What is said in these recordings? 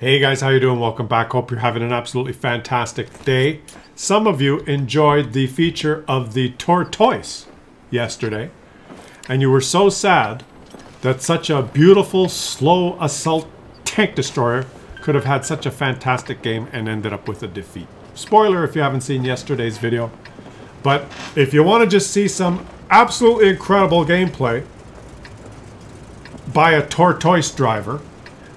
Hey guys, how you doing? Welcome back. Hope you're having an absolutely fantastic day. Some of you enjoyed the feature of the Tortoise yesterday, and you were so sad that such a beautiful, slow assault tank destroyer could have had such a fantastic game and ended up with a defeat. Spoiler if you haven't seen yesterday's video, but if you want to just see some absolutely incredible gameplay by a Tortoise driver,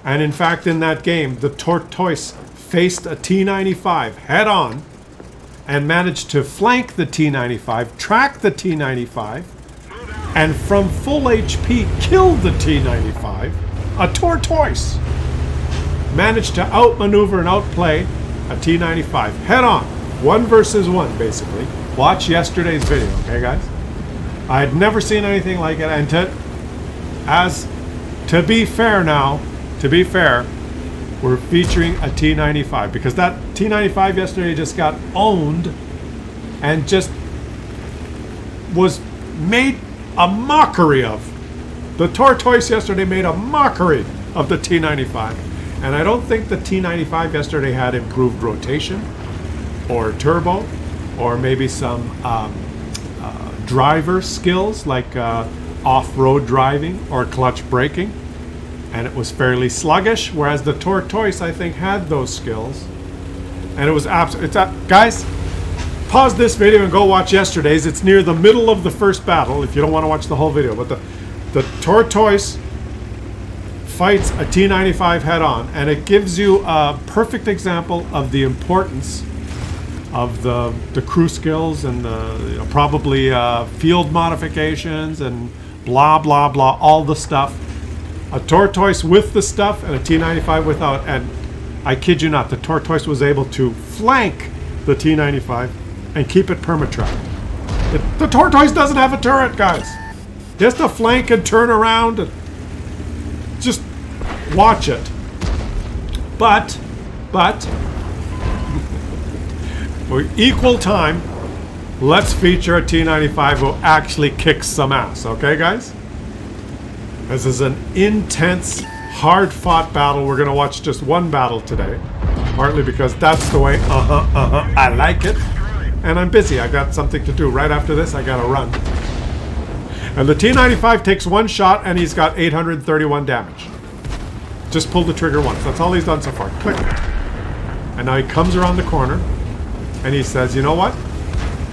and in fact, in that game, the Tortoise faced a T95 head-on and managed to flank the T95, track the T95, and from full HP kill the T95. A Tortoise managed to outmaneuver and outplay a T95 head-on. 1 versus 1, basically. Watch yesterday's video, okay, guys? I had never seen anything like it, and to be fair now, to be fair, we're featuring a T95 because that T95 yesterday just got owned and just was made a mockery of. The Tortoise yesterday made a mockery of the T95. And I don't think the T95 yesterday had improved rotation or turbo or maybe some driver skills like off-road driving or clutch braking. And it was fairly sluggish, whereas the Tortoise, I think, had those skills. And it was absolutely... guys, pause this video and go watch yesterday's. It's near the middle of the first battle, if you don't want to watch the whole video. But the Tortoise fights a T95 head-on, and it gives you a perfect example of the importance of the crew skills and the probably field modifications and blah, blah, blah, all the stuff. A Tortoise with the stuff and a T95 without, and I kid you not, the Tortoise was able to flank the T95 and keep it perma-tracked. The Tortoise doesn't have a turret, guys. He has to flank and turn around and just watch it. But for equal time, let's feature a T95 who actually kicks some ass, okay, guys? This is an intense, hard-fought battle. We're going to watch just one battle today. Partly because that's the way, I like it. And I'm busy. I got something to do. Right after this, I got to run. And the T95 takes 1 shot, and he's got 831 damage. Just pulled the trigger once. That's all he's done so far. Click. And now he comes around the corner, and he says, you know what?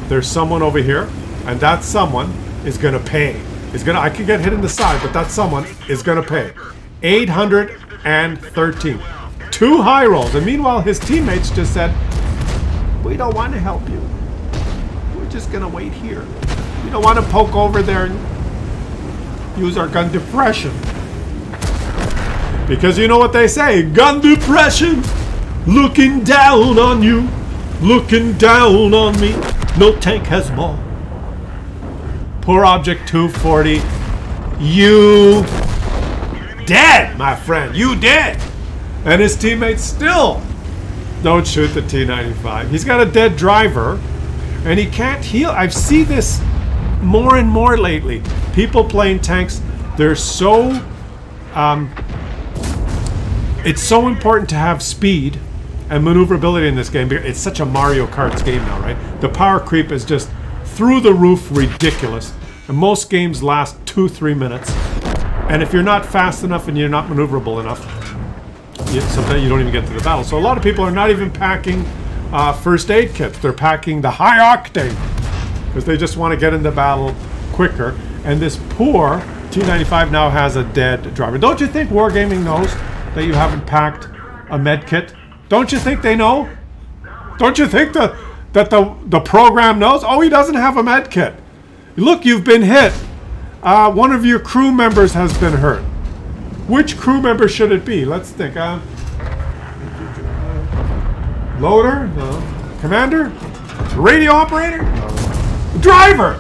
There's someone over here, and that someone is going to pay. I could get hit in the side, but that someone is going to pay. 813. 2 high rolls. And meanwhile, his teammates just said, we don't want to help you. We're just going to wait here. We don't want to poke over there and use our gun depression. Because you know what they say, gun depression. Looking down on you. Looking down on me. No tank has more. Poor object 240. You dead, my friend. You dead. And his teammates still don't shoot the T95. He's got a dead driver, and he can't heal. I've seen this more and more lately. People playing tanks, they're so... it's so important to have speed and maneuverability in this game. It's such a Mario Kart game now, right? The power creep is just through the roof ridiculous. And most games last 2-3 minutes. And if you're not fast enough and you're not maneuverable enough, sometimes you don't even get to the battle. So a lot of people are not even packing first aid kits. They're packing the high octane because they just want to get into battle quicker. And this poor T95 now has a dead driver. Don't you think Wargaming knows that you haven't packed a med kit? Don't you think they know? Don't you think that the program knows? Oh, he doesn't have a med kit. Look, you've been hit. One of your crew members has been hurt. Which crew member should it be? Let's think. Loader? No. Commander? Radio operator? No. Driver!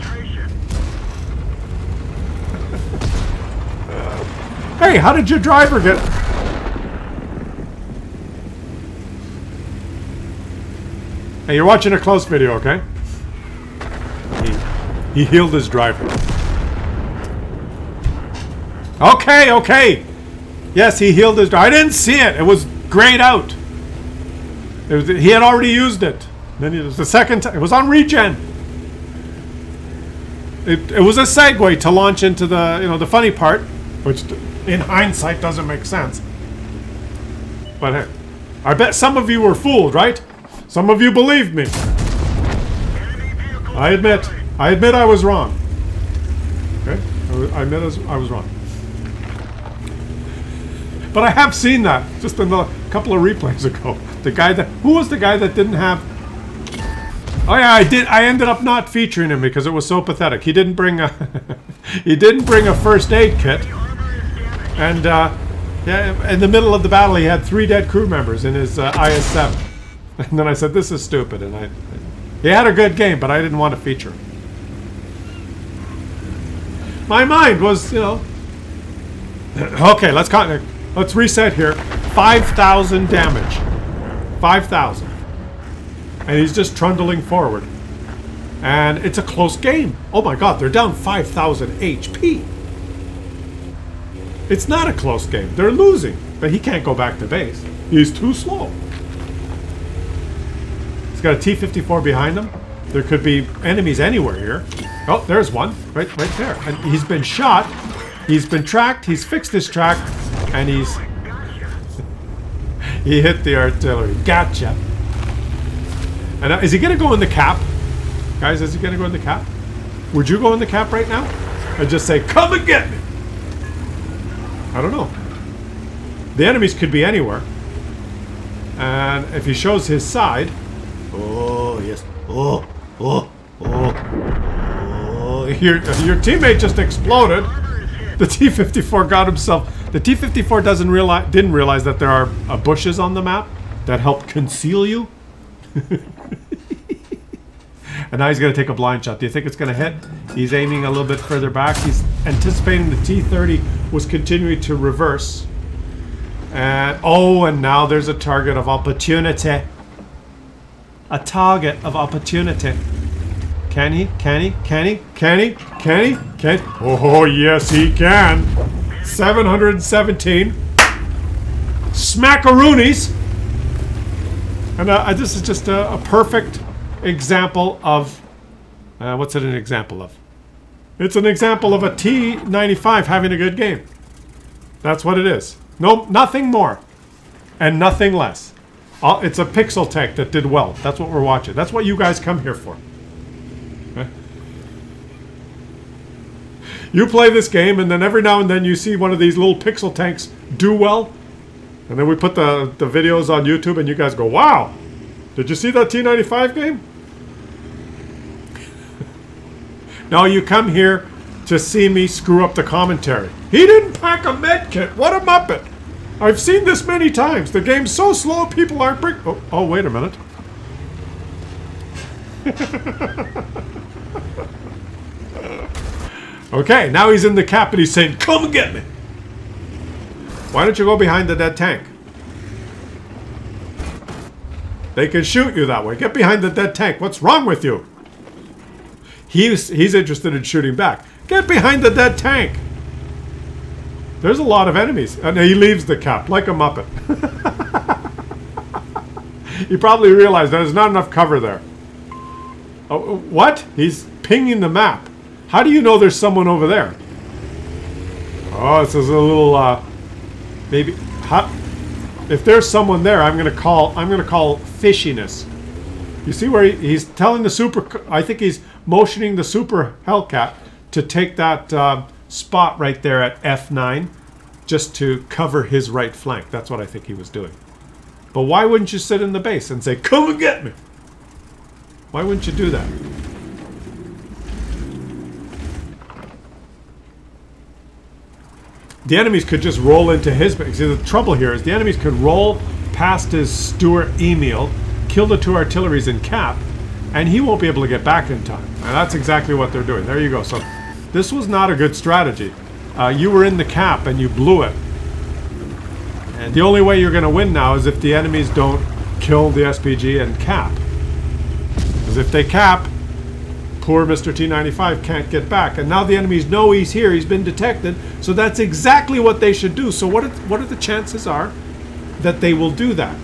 Hey, how did your driver get... Hey, you're watching a close video, okay? He healed his driver. Okay. Yes, he healed his driver. I didn't see it. It was grayed out. He had already used it. Then it was the second time. It was on regen. It was a segue to launch into the the funny part, which in hindsight doesn't make sense. But hey, I bet some of you were fooled, right? Some of you believed me. I admit I was wrong. Okay, I admit I was wrong. But I have seen that just in a couple of replays ago. The guy who was the guy that didn't have? Oh yeah, I ended up not featuring him because it was so pathetic. He didn't bring a he didn't bring a first aid kit, and yeah, in the middle of the battle he had 3 dead crew members in his IS-7, and then I said this is stupid, and he had a good game, but I didn't want to feature him. My mind was, okay, let's reset here. 5,000 damage. 5,000. And he's just trundling forward. And it's a close game. Oh my god, they're down 5,000 HP. It's not a close game. They're losing. But he can't go back to base. He's too slow. He's got a T-54 behind him. There could be enemies anywhere here. Oh, there's one. Right there. And he's been shot. He's been tracked. He's fixed his track. And he hit the artillery. Gotcha. And is he going to go in the cap? Guys, is he going to go in the cap? Would you go in the cap right now? And just say, come and get me. I don't know. The enemies could be anywhere. And if he shows his side... Oh, yes. Oh. Your teammate just exploded. The T-54 got himself... The T-54 didn't realize that there are bushes on the map that help conceal you. And now he's going to take a blind shot. Do you think it's going to hit? He's aiming a little bit further back. He's anticipating the T-30 was continuing to reverse. And and now there's a target of opportunity. A target of opportunity. Can he? Oh, yes, he can. 717. Smackaroonies. And this is just a perfect example of... what's it an example of? It's an example of a T95 having a good game. That's what it is. No, nothing more. And nothing less. It's a pixel tank that did well. That's what we're watching. That's what you guys come here for. Okay? You play this game, and then every now and then you see one of these little pixel tanks do well. And then we put the videos on YouTube, and you guys go, wow! Did you see that T95 game? No, you come here to see me screw up the commentary. He didn't pack a med kit. What a muppet! I've seen this many times. The game's so slow, people aren't oh, wait a minute. Okay, now he's in the cap and he's saying, come and get me. Why don't you go behind the dead tank? They can shoot you that way. Get behind the dead tank. What's wrong with you? He's interested in shooting back. Get behind the dead tank. There's a lot of enemies. And he leaves the cap like a muppet. He probably realized there's not enough cover there. Oh, what? He's pinging the map. How do you know there's someone over there? Oh, this is a little maybe if there's someone there, I'm gonna call fishiness. You see where he's telling the super, I think he's motioning the super Hellcat to take that spot right there at F9 just to cover his right flank. That's what I think he was doing. But why wouldn't you sit in the base and say, come and get me? Why wouldn't you do that? The enemies could just roll into his base. See, the trouble here is the enemies could roll past his Stuart Emil, kill the 2 artilleries in cap, and he won't be able to get back in time. And that's exactly what they're doing. There you go. So this was not a good strategy. You were in the cap and you blew it. And the only way you're going to win now is if the enemies don't kill the SPG and cap. Because if they cap, poor Mr. T95 can't get back. And now the enemies know he's here. He's been detected. So that's exactly what they should do. So what are the chances are that they will do that.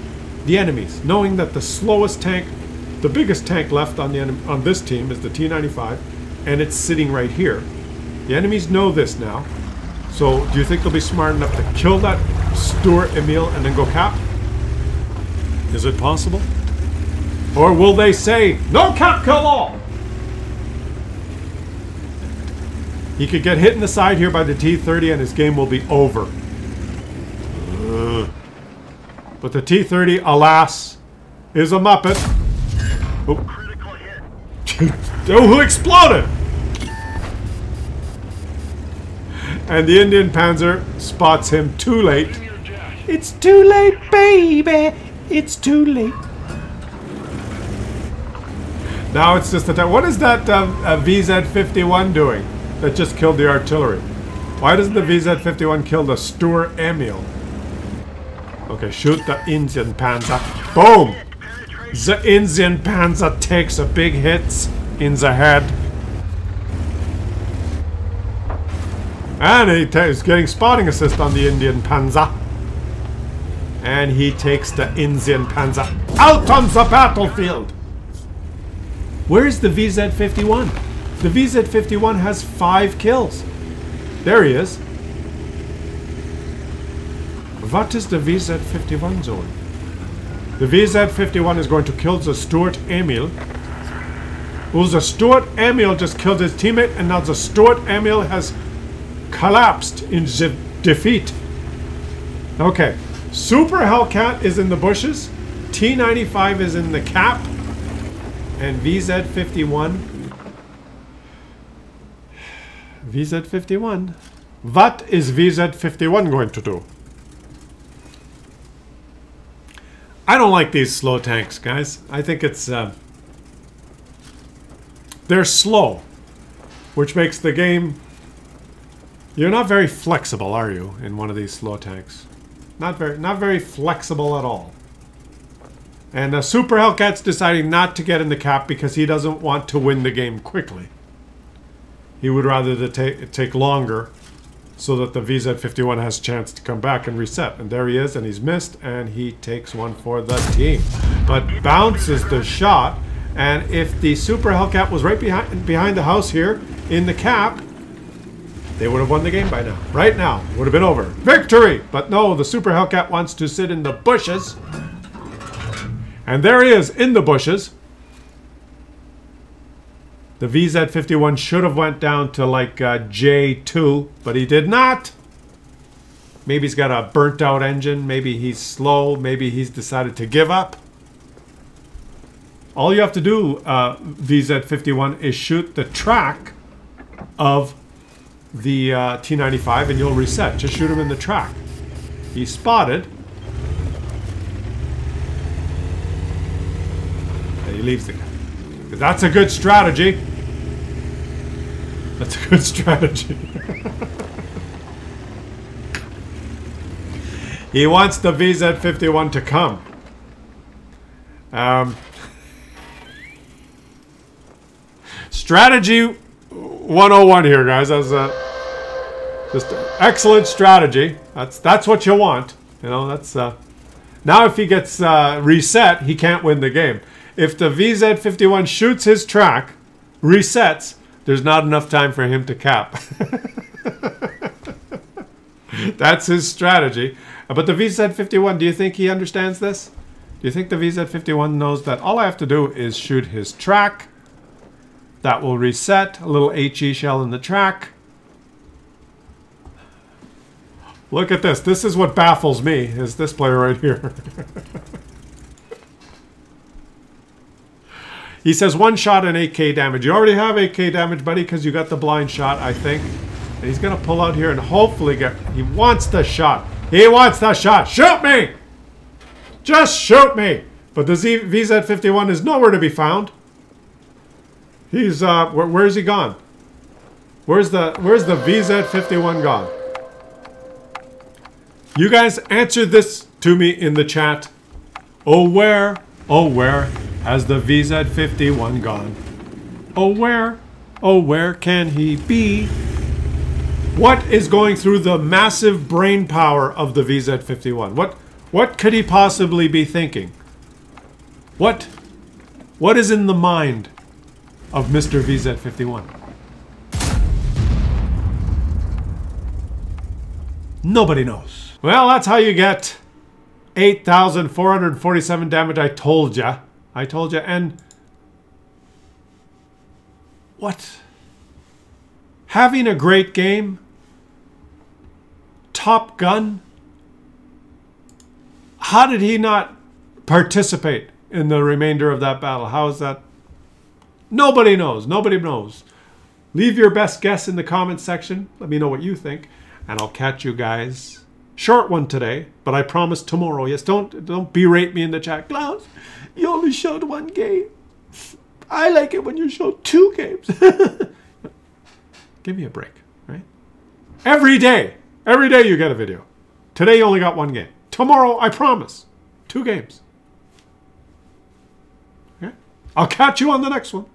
The enemies, knowing that the slowest tank, the biggest tank left on on this team is the T95, and it's sitting right here. The enemies know this now. So do you think they'll be smart enough to kill that Stuart Emil and then go cap? Is it possible? Or will they say, no cap, kill all? He could get hit in the side here by the T30 and his game will be over. But the T30, alas, is a Muppet. Oh, oh, who exploded? And the Indian Panzer spots him too late. It's too late, baby. It's too late. Now it's just that. What is that VZ-51 doing that just killed the artillery? Why doesn't the VZ-51 kill the Stuart Emil? Okay, shoot the Indian Panzer. Boom! The Indian Panzer takes a big hit in the head. And he's getting spotting assist on the Indian Panzer. And he takes the Indian Panzer out on the battlefield. Where is the VZ-51? The VZ-51 has 5 kills. There he is. What is the VZ-51 zone? The VZ-51 is going to kill the Stuart Emil. Well, the Stuart Emil just killed his teammate, and now the Stuart Emil has collapsed in the defeat. Okay. Super Hellcat is in the bushes. T95 is in the cap. And VZ-51. VZ-51. What is VZ-51 going to do? I don't like these slow tanks, guys. I think it's... they're slow. Which makes the game... You're not very flexible, are you, in one of these slow tanks? Not very flexible at all. And Super Hellcat's deciding not to get in the cap because he doesn't want to win the game quickly. He would rather take longer so that the VZ-51 has a chance to come back and reset. And there he is, and he's missed, and he takes one for the team. But bounces the shot, and if the Super Hellcat was right behind the house here in the cap, they would have won the game by now. Right now. Would have been over. Victory! But no, the Super Hellcat wants to sit in the bushes. And there he is, in the bushes. The VZ-51 should have went down to like J2, but he did not. Maybe he's got a burnt out engine. Maybe he's slow. Maybe he's decided to give up. All you have to do, VZ-51, is shoot the track of the T95 and you'll reset. Just shoot him in the track. He's spotted. And he leaves the guy. That's a good strategy. That's a good strategy. He wants the VZ-51 to come. Strategy 101 here, guys. That's just excellent strategy. That's what you want. You know, that's now if he gets reset, he can't win the game. If the VZ-51 shoots his track, resets, there's not enough time for him to cap. That's his strategy. But the VZ-51, do you think he understands this? Do you think the VZ-51 knows that all I have to do is shoot his track? That will reset. A little HE shell in the track. Look at this. This is what baffles me, is this player right here. He says 1 shot and 8k damage. You already have 8k damage, buddy, because you got the blind shot, I think. And he's going to pull out here and hopefully get... He wants the shot. He wants the shot. Shoot me! Just shoot me! But the VZ-51 is nowhere to be found. He's, where's he gone? Where's the VZ-51 gone? You guys answer this to me in the chat. Oh, where has the VZ-51 gone? Oh, where can he be? What is going through the massive brain power of the VZ-51? What could he possibly be thinking? What is in the mind of Mr. VZ51? Nobody knows. Well, that's how you get 8,447 damage. I told ya. I told ya. And what? Having a great game? Top Gun? How did he not participate in the remainder of that battle? How is that? Nobody knows. Nobody knows. Leave your best guess in the comments section. Let me know what you think. And I'll catch you guys. Short one today, but I promise tomorrow. Yes, don't berate me in the chat. Claus, you only showed one game. I like it when you show 2 games. Give me a break, right? Every day you get a video. Today you only got 1 game. Tomorrow, I promise, 2 games. Okay? I'll catch you on the next one.